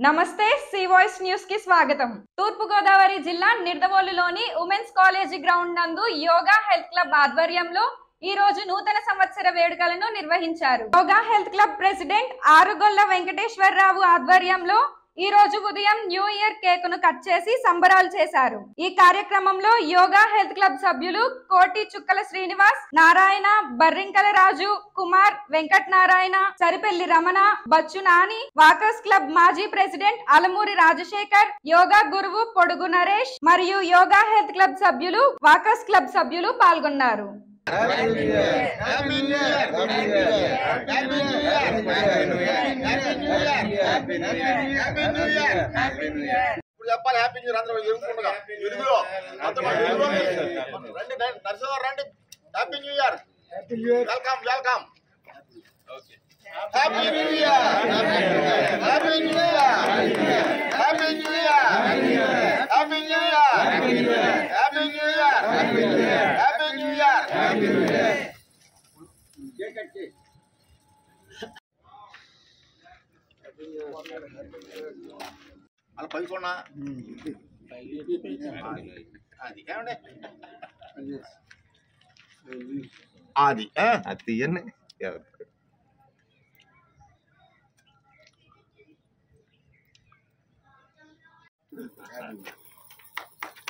నమస్తే C voice news కి స్వాగతం. తూర్పు గోదావరి జిల్లా నిడదవోలులోని ఉమెన్స్ కాలేజీ గ్రౌండ్ నందు యోగా హెల్త్ క్లబ్ ఆధ్వర్యంలో ఈ రోజు నూతన సంవత్సర వేడుకలను నిర్వహించారు. Yoga health club president ఆరుగొల్ల Venkateswararao ఆధ్వర్యంలో ఈ రోజు ఉదయం న్యూ ఇయర్ కేకును కట్ చేసి సంబరాలు చేశారు. ఈ కార్యక్రమంలో యోగా హెల్త్ క్లబ్ సభ్యులు కోటి చుక్కల శ్రీనివాస్, నారాయణ, బర్రింకల రాజు, కుమార్, వెంకట నారాయణ, సరిపెల్లి రమణ, బచ్చు నాని, వాకర్స్ క్లబ్ మాజీ ప్రెసిడెంట్ అలమూరి రాజశేఖర్, యోగా గురువు పొడుగు నరేష్ మరియు యోగా హెల్త్ క్లబ్ సభ్యులు, వాకర్స్ క్లబ్ సభ్యులు పాల్గొన్నారు. Happy New Year! Happy New Year! Happy New Year! Happy New Year! Happy New Year! Happy New Year! Happy New Year! Happy New Year! Happy New Year! అలా పైకొన్నా అది ఏమండి అది అది తీయండి.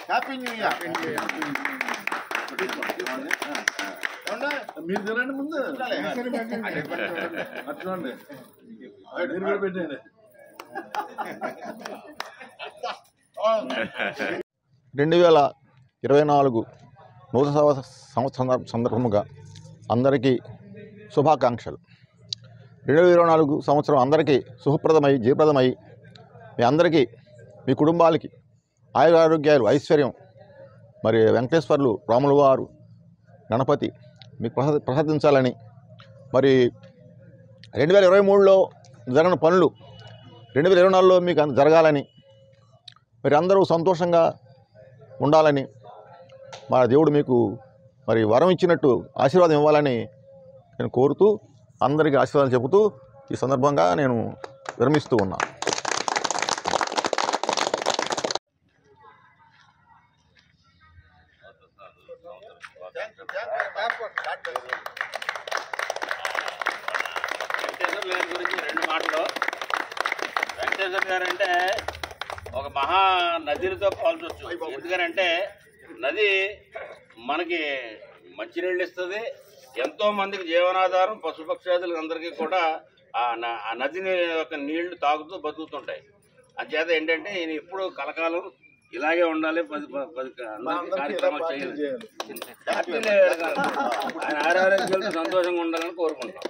Happy new year. మీరు తినండి ముందు అట్లండి మీరు కూడా పెట్టండి. 2024 నూతన సంవత్సరం సందర్భముగా అందరికీ శుభాకాంక్షలు. 2024 సంవత్సరం అందరికీ శుభప్రదమై జయప్రదమై మీ అందరికీ మీ కుటుంబాలకి ఆయురారోగ్యాలు ఐశ్వర్యం మరి వెంకటేశ్వర్లు రాముల వారు గణపతి మీకు ప్రసాదించాలని మరి 2023లో జరిగిన పనులు 2024లో మీకు జరగాలని మరి అందరూ సంతోషంగా ఉండాలని మా దేవుడు మీకు మరి వరం ఇచ్చినట్టు ఆశీర్వాదం ఇవ్వాలని నేను కోరుతూ అందరికీ ఆశీర్వాదం చెబుతూ ఈ సందర్భంగా నేను విరమిస్తూ ఉన్నాను. వెంకటేశ్వర గారి గురించి రెండు మాటలు. వెంకటేశ్వర గారు అంటే ఒక మహా నదితో పోల్చొచ్చు. ఎందుకనంటే నది మనకి మంచినీళ్ళు ఇస్తుంది, ఎంతో మందికి జీవనాధారం, పశుపక్షాదులకు అందరికీ కూడా ఆ నదిని యొక్క నీళ్లు తాగుతూ బతుకుతుంటాయి. అంచేత ఏంటంటే ఈయన ఎప్పుడు కలకాలం ఇలాగే ఉండాలి, 10 కార్యక్రమాలు చేయాలి, ఆయన ఆరోగ్యాలతో సంతోషంగా ఉండాలని కోరుకుంటాం.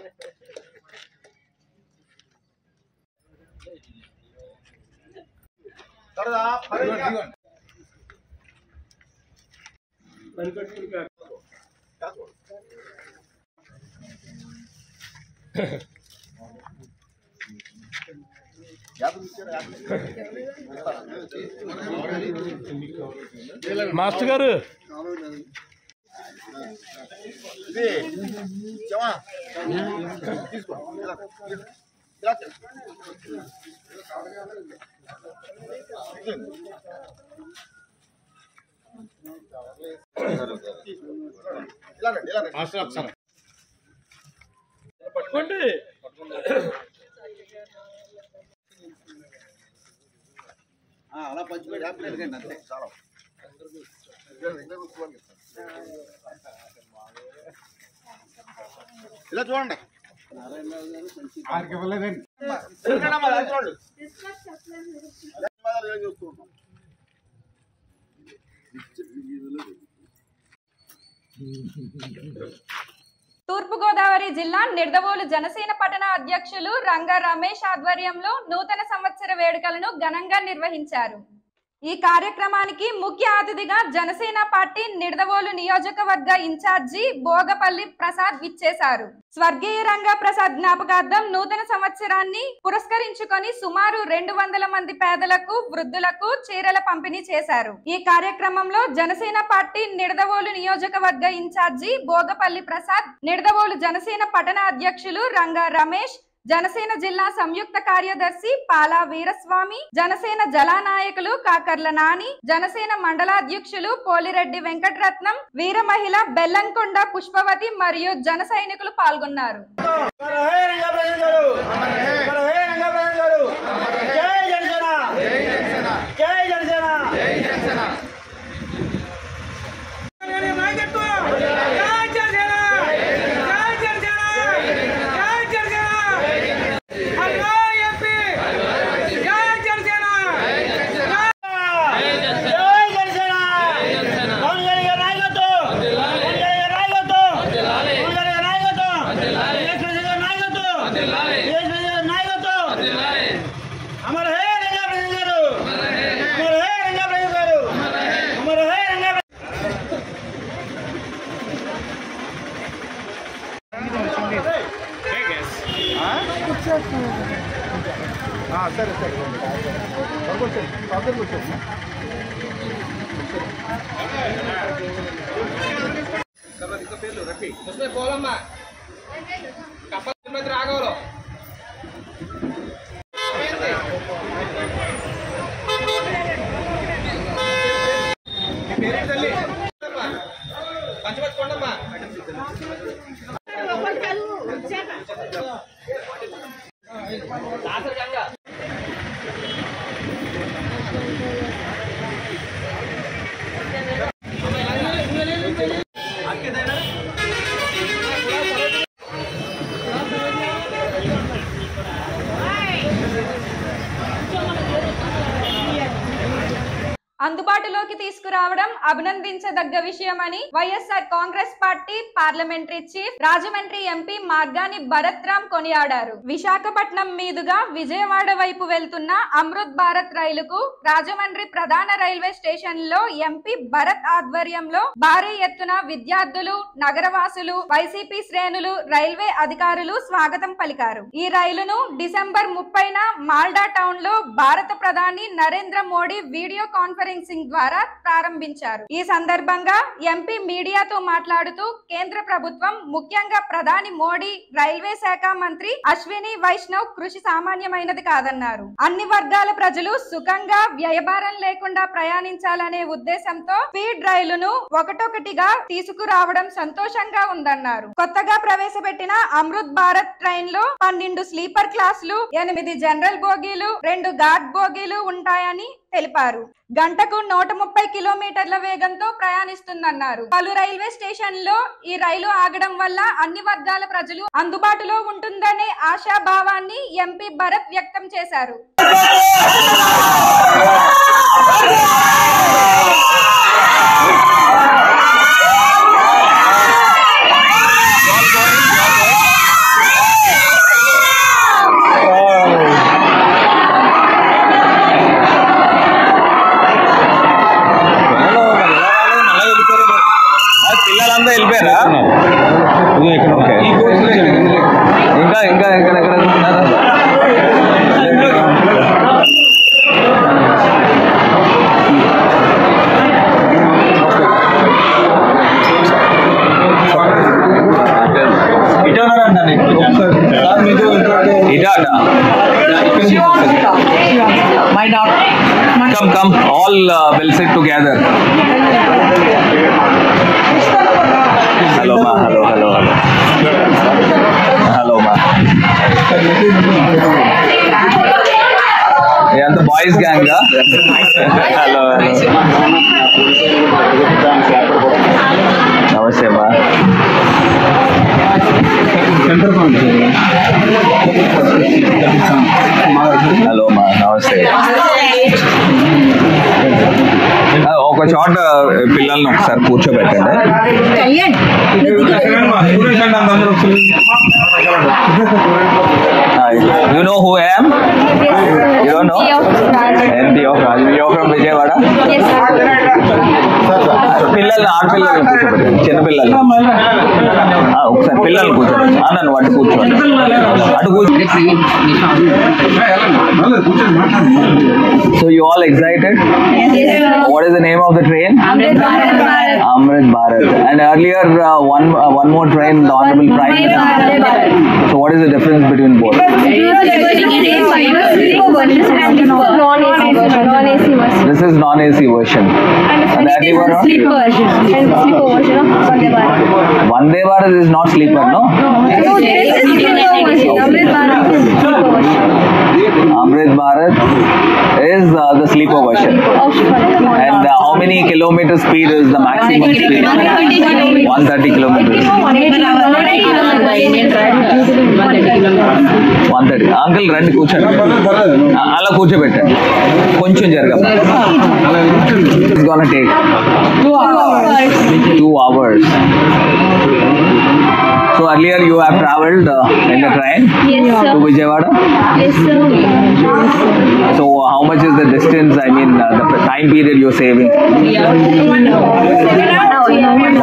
మాస్టర్ గారు పట్టుకోండి. అలా పంచిపెట్టి హ్యాపీ అడగండి అంతే చాలా. ఇలా చూడండి. తూర్పు గోదావరి జిల్లా నిడదవోలు జనసేన పట్టణ అధ్యక్షులు రంగా రమేష్ ఆధ్వర్యంలో నూతన సంవత్సర వేడుకలను ఘనంగా నిర్వహించారు. ఈ కార్యక్రమానికి ముఖ్య అతిథిగా జనసేన పార్టీ నిడదవోలు నియోజకవర్గ ఇన్ఛార్జి భోగపల్లి ప్రసాద్ విచ్చేశారు. స్వర్గీయ రంగా ప్రసాద్ జ్ఞాపకార్థం నూతన సంవత్సరాన్ని పురస్కరించుకొని సుమారు 200 మంది పేదలకు, వృద్ధులకు చీరల పంపిణీ చేశారు. ఈ కార్యక్రమంలో జనసేన పార్టీ నిడదవోలు నియోజకవర్గ ఇన్ఛార్జి భోగపల్లి ప్రసాద్, నిడదవోలు జనసేన పట్టణ అధ్యక్షులు రంగా రమేష్, జనసేన జిల్లా సంయుక్త కార్యదర్శి పాలా వీరస్వామి, జనసేన జలా నాయకులు కాకర్ల నాని, జనసేన మండలాధ్యక్షులు పోలిరెడ్డి వెంకటరత్నం, వీర మహిళ బెల్లంకొండ పుష్పవతి మరియు జన సైనికులు పాల్గొన్నారు. సరే సరే పేర్లు రఫీ పోలమ్మ కప్ప రాఘవలో పేరు తల్లి పంచమతి కొండమ్మ అందుబాటులోకి తీసుకురావడం అభినందించదగ్గ విషయమని YSR Congress party parliamentary chief Rajahmundry MP Margani Bharat Ram కొనియాడారు. విశాఖపట్నం మీదుగా విజయవాడ వైపు వెళ్తున్న అమృత్ భారత్ రైలుకు రాజమండ్రి ప్రధాన రైల్వే స్టేషన్ లో ఎంపీ భరత్ ఆధ్వర్యంలో భారీ ఎత్తున విద్యార్థులు, నగరవాసులు, వైసీపీ శ్రేణులు, రైల్వే అధికారులు స్వాగతం పలికారు. ఈ రైలును డిసెంబర్ 30న మాల్డా టౌన్ లో భారత ప్రధాని నరేంద్ర మోడీ వీడియో కాన్ఫరెన్సింగ్ ద్వారా ప్రారంభించారు. ఈ సందర్భంగా ఎంపీ మీడియాతో మాట్లాడుతూ కేంద్ర ప్రభుత్వం, ముఖ్యంగా ప్రధాని మోడీ, రైల్వే శాఖ మంత్రి అశ్విని వైష్ణవ్ కృషి సామాన్యమైనది కాదన్నారు. అన్ని వర్గాల ప్రజలు సుఖంగా, వ్యయభారం లేకుండా ప్రయాణించాలనే ఉద్దేశంతో స్పీడ్ రైలును ఒకటొకటిగా తీసుకురావడం సంతోషంగా ఉందన్నారు. కొత్తగా ప్రవేశపెట్టిన అమృత్ భారత్ ట్రైన్ లో 12 స్లీపర్ క్లాసులు, 8 జనరల్ బోగీలు, 2 గార్డ్ బోగీలు ఉంటాయని తెలిపారు. గంటకు 130 కిలోమీటర్ల వేగంతో ప్రయాణిస్తుందన్నారు. పలు రైల్వే స్టేషన్ లో ఈ రైలు ఆగడం వల్ల అన్ని వర్గాల ప్రజలు అందుబాటులో ఉంటుందనే ఆశాభావాన్ని ఎంపీ భరత్ వ్యక్తం చేశారు. Come, all will sit together. Hello ma, hello ma. Yeah, the boys gang, yeah? Hello. Namaste ma. Hello ma, namaste. ఒక చోట పిల్లల్ని ఒకసారి కూర్చోబెట్టండి. You know who I am? You don't know? MP of Rajasthan. You from Vijayawada? Yes, sir. పిల్లల్ని, ఆడపిల్లల్ని కూర్చోబెట్టండి, చిన్న పిల్లల్ని. ఒకసారి పిల్లలు కూర్చోండి నన్ను అటు కూర్చోండి అటు కూర్చోండి. So you all excited? What is the name of the train? Amrit Bharat. And earlier one more train, the Honorable Prime Minister. So what is the difference between both? This is non-AC version. And the early one? Sleeper version. And sleeper version of Vande Bharat. Vande Bharat is not sleeper, no? No, this is sleeper version. Amrit Bharat is sleeper version. Amrit Bharat is the sleeper version. And how many kilometer speed is the maximum speed? 130 kilometers. 130. Uncle, రండి కూర్చోండి. అలా కూర్చోబెట్టండి. కొంచెం జరగదు. It's gonna take 2 hours. So earlier you have travelled in the train to Vijayawada? Yes, sir. So how much is the distance? I mean the time period you're saving?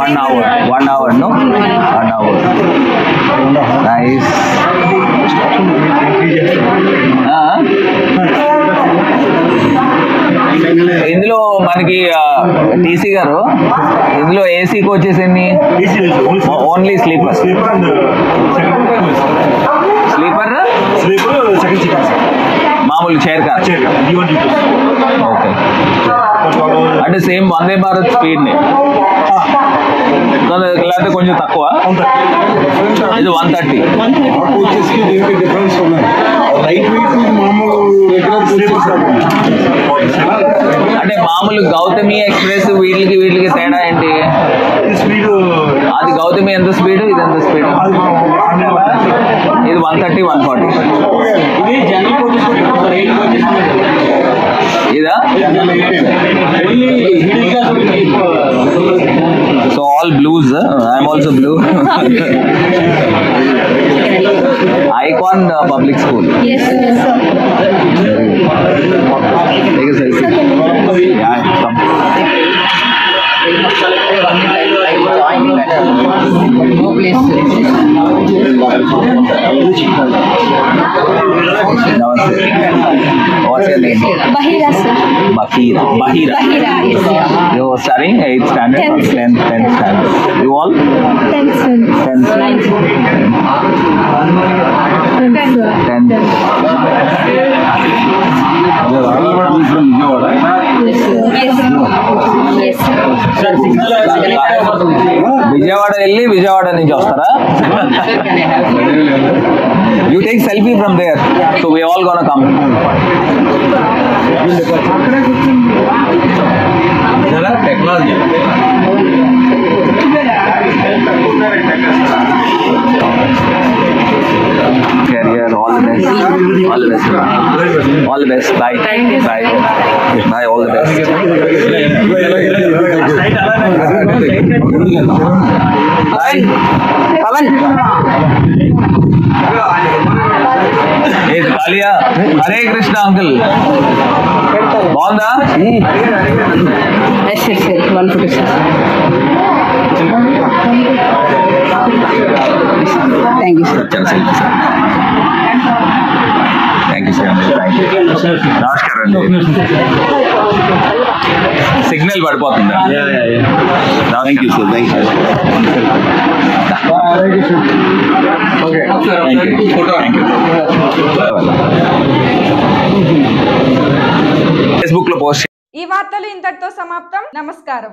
1 hour. 1 hour, no? 1 hour. Nice. ఇందులో మనకి TC గారు ఇందులో AC coaches ఎన్ని? Only sleeper. Sleeper మామూలు chair car. Okay. అంటే same Vande Bharat speed ని లేకపోతే కొంచెం తక్కువ? ఇది 130. అంటే మామూలు గౌతమి ఎక్స్ప్రెస్ వీటికి తేడా ఏంటి? అది గౌతమి ఎంత స్పీడ్, ఇది ఎంత స్పీడ్? ఇది 130, 140. ఇదా? So all blues. I'm also blue. Icon Public School. Yes, sir. Take a selfie. Yeah, come. Namaste. What's your name? Bahira, sir. Bahira. Bahira, yes. You're studying 8th standard or 10th standard? You all? 10th, sir. 10th. 10th, sir. 10th. Yes, sir. Vijayawada వెళ్ళి విజయవాడ నుంచి వస్తారా? You take selfie from there. So we all gonna come. Technology. Career, all the best. All the best. All the best. Bye. Bye. Bye. All the best. Bye. Pavan. Hey, Kalia. Hare Krishna, uncle. బాగుందా? Sir. 150, sir. Thank you, sir. Thank you sir. నమస్కారం అండి. Signal పడిపోతుందా? Thank you sir. Thank you. Facebook లో post. ఈ వార్తలు ఇంతటితో సమాప్తం. నమస్కారం.